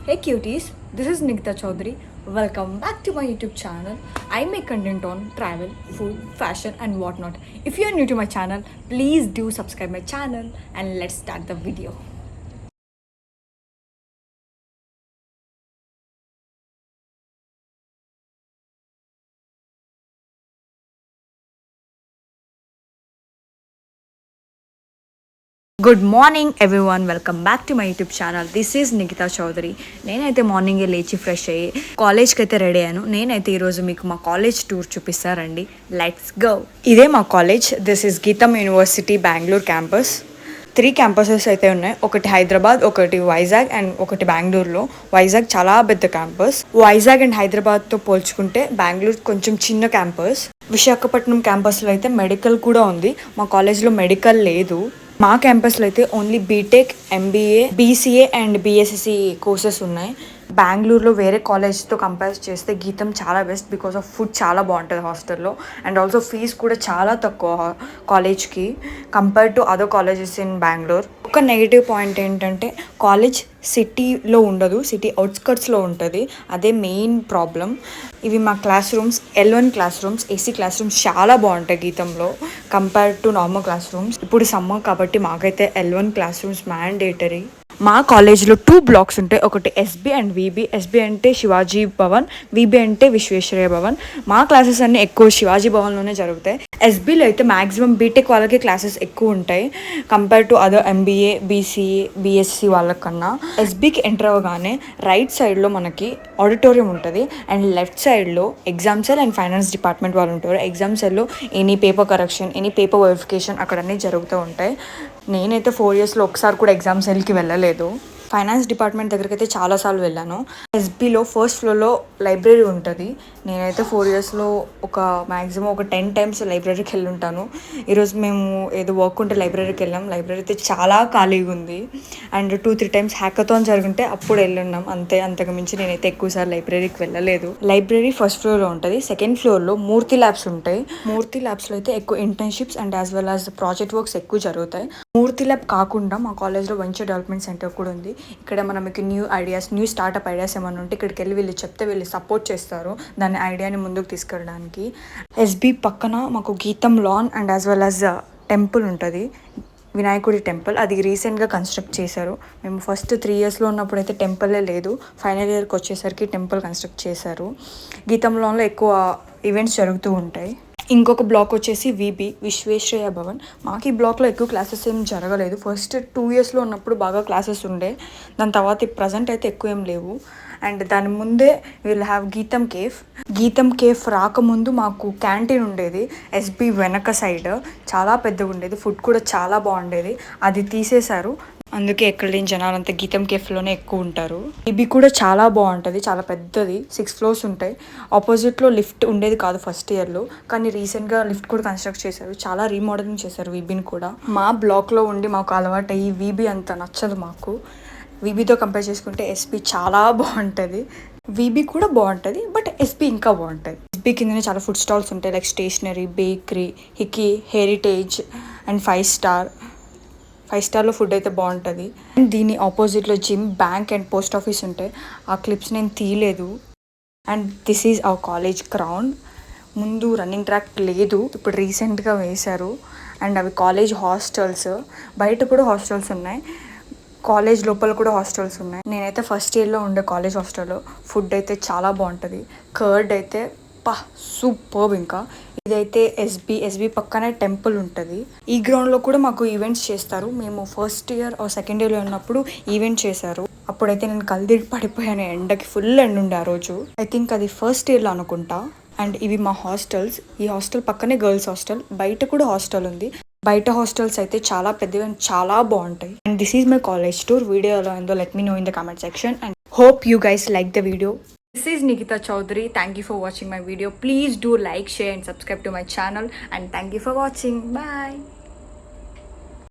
Hey cuties, this is Nikita Chaudhary. Welcome back to my YouTube channel. I make content on travel, food, fashion, and whatnot. If you are new to my channel, please do subscribe my channel and let's start the video. Good morning everyone, welcome back to my YouTube channel. This is Nikita Chaudhary. నేనైతే మార్నింగే లేచి fresh అయ్యి కాలేజ్కి అయితే ready అయ్యాను. నేనైతే ఈరోజు మీకు మా కాలేజ్ టూర్ చూపిస్తారండి. Let's go. ఇదే మా college. This is GITAM university Bengaluru campus. 3 campuses అయితే ఉన్నాయి. ఒకటి హైదరాబాద్, ఒకటి వైజాగ్ అండ్ ఒకటి బెంగళూరులో. వైజాగ్ చాలా పెద్ద క్యాంపస్. వైజాగ్ అండ్ హైదరాబాద్తో పోల్చుకుంటే బెంగళూరు కొంచెం చిన్న క్యాంపస్. విశాఖపట్నం క్యాంపస్లో అయితే మెడికల్ కూడా ఉంది. మా కాలేజ్లో మెడికల్ లేదు. మా క్యాంపస్లో అయితే only B Tech, MBA, BCA and BSc courses ఉన్నాయి. బెంగళూరులో వేరే కాలేజ్తో కంపేర్ చేస్తే గీతం చాలా బెస్ట్ బికాస్ ఆఫ్ ఫుడ్ చాలా బాగుంటుంది హాస్టల్లో. అండ్ ఆల్సో ఫీజ్ కూడా చాలా తక్కువ కాలేజ్కి compare to other colleges in Bengaluru. ఒక నెగిటివ్ పాయింట్ ఏంటంటే కాలేజ్ సిటీలో ఉండదు, సిటీ అవుట్స్కర్ట్స్లో ఉంటుంది. అదే మెయిన్ ప్రాబ్లం. ఇవి మా classrooms, L1 classrooms, AC classrooms చాలా బాగుంటాయి గీతంలో compare to normal classrooms. ఇప్పుడు సమ్మర్ కాబట్టి మాకైతే L1 క్లాస్ రూమ్స్ మ్యాండేటరీ. మా కాలేజ్లో 2 బ్లాక్స్ ఉంటాయి. ఒకటి ఎస్బీ అండ్ వీబీ. ఎస్బీ అంటే శివాజీ భవన్, వీబీ అంటే విశ్వేశ్వరయ్య భవన్. మా క్లాసెస్ అన్నీ ఎక్కువ శివాజీ భవన్లోనే జరుగుతాయి. ఎస్బీలో అయితే మ్యాక్సిమం బీటెక్ వాళ్ళకి క్లాసెస్ ఎక్కువ ఉంటాయి compare to other MBA, BCA, BSc వాళ్ళకన్నా. ఎస్బీకి ఎంటర్ అవ్వగానే రైట్ సైడ్లో మనకి ఆడిటోరియం ఉంటుంది అండ్ లెఫ్ట్ సైడ్లో exam cell and finance department వాళ్ళు ఉంటారు. ఎగ్జామ్ సెల్లో any paper correction, any paper verification అక్కడ అన్నీ జరుగుతూ ఉంటాయి. నేనైతే 4 ఇయర్స్లో ఒకసారి కూడా ఎగ్జామ్ సెల్కి వెళ్ళలేదు. ఫైనాన్స్ డిపార్ట్మెంట్ దగ్గరికి అయితే చాలాసార్లు వెళ్ళాను. ఎస్బీలో ఫస్ట్ ఫ్లోర్లో లైబ్రరీ ఉంటుంది. నేనైతే 4 ఇయర్స్లో మ్యాక్సిమం ఒక 10 టైమ్స్ లైబ్రరీకి వెళ్ళి ఉంటాను. ఈరోజు మేము ఏదో వర్క్ ఉంటే లైబ్రరీకి వెళ్ళాం. లైబ్రరీ అయితే చాలా ఖాళీగా ఉంది. అండ్ 2-3 టైమ్స్ హ్యాకథాన్ జరుగుంటే అప్పుడు వెళ్ళున్నాం. అంతకు మించి నేనైతే ఎక్కువసార్లు లైబ్రరీకి వెళ్ళలేదు. లైబ్రరీ ఫస్ట్ ఫ్లోర్లో ఉంటుంది. సెకండ్ ఫ్లోర్లో మూర్తి ల్యాబ్స్ ఉంటాయి. మూర్తి ల్యాబ్స్లో అయితే ఎక్కువ internships and as well as project works ఎక్కువ జరుగుతాయి. మూర్తి ల్యాబ్ కాకుండా మా కాలేజ్లో వెంచర్ డెవలప్మెంట్ సెంటర్ కూడా ఉంది. ఇక్కడ మనకి new ideas, new startup ideas ఏమైనా ఉంటే ఇక్కడికి వెళ్ళి వీళ్ళు చెప్తే వీళ్ళు సపోర్ట్ చేస్తారు దాని ఐడియాని ముందుకు తీసుకెళ్ళడానికి. ఎస్బీ పక్కన మాకు Gitam lawn and as well as temple ఉంటుంది, వినాయకుడి టెంపుల్. అది రీసెంట్గా కన్స్ట్రక్ట్ చేశారు. మేము ఫస్ట్ 3 ఇయర్స్లో ఉన్నప్పుడు అయితే టెంపులే లేదు. ఫైనల్ ఇయర్కి వచ్చేసరికి టెంపుల్ కన్స్ట్రక్ట్ చేశారు. గీతం లాన్లో ఎక్కువ ఈవెంట్స్ జరుగుతూ ఉంటాయి. ఇంకొక బ్లాక్ వచ్చేసి వీబీ, విశ్వేశ్వరయ్య భవన్. మాకు ఈ బ్లాక్లో ఎక్కువ క్లాసెస్ ఏం జరగలేదు. ఫస్ట్ 2 ఇయర్స్లో ఉన్నప్పుడు బాగా క్లాసెస్ ఉండే. దాని తర్వాత ప్రజెంట్ అయితే ఎక్కువ ఏం లేవు. అండ్ దాని ముందే విల్ హ్యావ్ గీతం కేఫ్. గీతం కేఫ్ రాకముందు మాకు క్యాంటీన్ ఉండేది ఎస్బీ వెనక సైడ్. చాలా పెద్దగా ఉండేది, ఫుడ్ కూడా చాలా బాగుండేది. అది తీసేశారు. అందుకే ఎక్కడ లేని జనాలంతా గీతం కేఫ్లోనే ఎక్కువ ఉంటారు. ఇవి కూడా చాలా బాగుంటుంది, చాలా పెద్దది, 6 ఫ్లోర్స్ ఉంటాయి. ఆపోజిట్లో లిఫ్ట్ ఉండేది కాదు ఫస్ట్ ఇయర్లో, కానీ రీసెంట్గా లిఫ్ట్ కూడా కన్స్ట్రక్ట్ చేశారు. చాలా రీమోడలింగ్ చేశారు వీబీని కూడా. మా బ్లాక్లో ఉండి మాకు అలవాటు అయ్యి వీబీ అంత నచ్చదు మాకు. వీబీతో కంపేర్ చేసుకుంటే ఎస్బీ చాలా బాగుంటుంది. వీబీ కూడా బాగుంటుంది బట్ ఎస్బీ ఇంకా బాగుంటుంది. ఎస్బీ కిందనే చాలా ఫుడ్ స్టాల్స్ ఉంటాయి లైక్ స్టేషనరీ, బేకరీ, హికీ, హెరిటేజ్ అండ్ 5 స్టార్. 5 స్టార్లో ఫుడ్ అయితే బాగుంటుంది. అండ్ దీని ఆపోజిట్లో gym, bank and post office ఉంటాయి. ఆ క్లిప్స్ నేను తీయలేదు. And this is our college ground. ముందు రన్నింగ్ ట్రాక్ లేదు, ఇప్పుడు రీసెంట్గా వేశారు. అండ్ అవి కాలేజ్ హాస్టల్స్. బయట కూడా హాస్టల్స్ ఉన్నాయి, కాలేజ్ లోపల కూడా హాస్టల్స్ ఉన్నాయి. నేనైతే ఫస్ట్ ఇయర్లో ఉండే కాలేజ్ హాస్టల్లో. ఫుడ్ అయితే చాలా బాగుంటుంది. కర్డ్ అయితే సూపర్బ్. ఇంకా ఇదైతే ఎస్బీ పక్కనే టెంపుల్ ఉంటుంది. ఈ గ్రౌండ్లో కూడా మాకు ఈవెంట్స్ చేస్తారు. మేము ఫస్ట్ ఇయర్ సెకండ్ ఇయర్లో ఉన్నప్పుడు ఈవెంట్ చేశారు. అప్పుడైతే నేను కల్దిరి పడిపోయాను. ఎండకి ఫుల్ ఎండ ఉండే ఆ రోజు. ఐ థింక్ అది ఫస్ట్ ఇయర్లో అనుకుంటా. అండ్ ఇవి మా హాస్టల్స్. ఈ హాస్టల్ పక్కనే గర్ల్స్ హాస్టల్. బయట కూడా హాస్టల్ ఉంది. బయట హాస్టల్స్ అయితే చాలా పెద్దవి అండ్ చాలా బాగుంటాయి. And this is my college tour. Video ఎలా ఉందో let me know in the comment section. And hope you guys like the video. This is Nikita Chaudhary. Thank you for watching my video. Please do like, share and subscribe to my channel. And thank you for watching. Bye.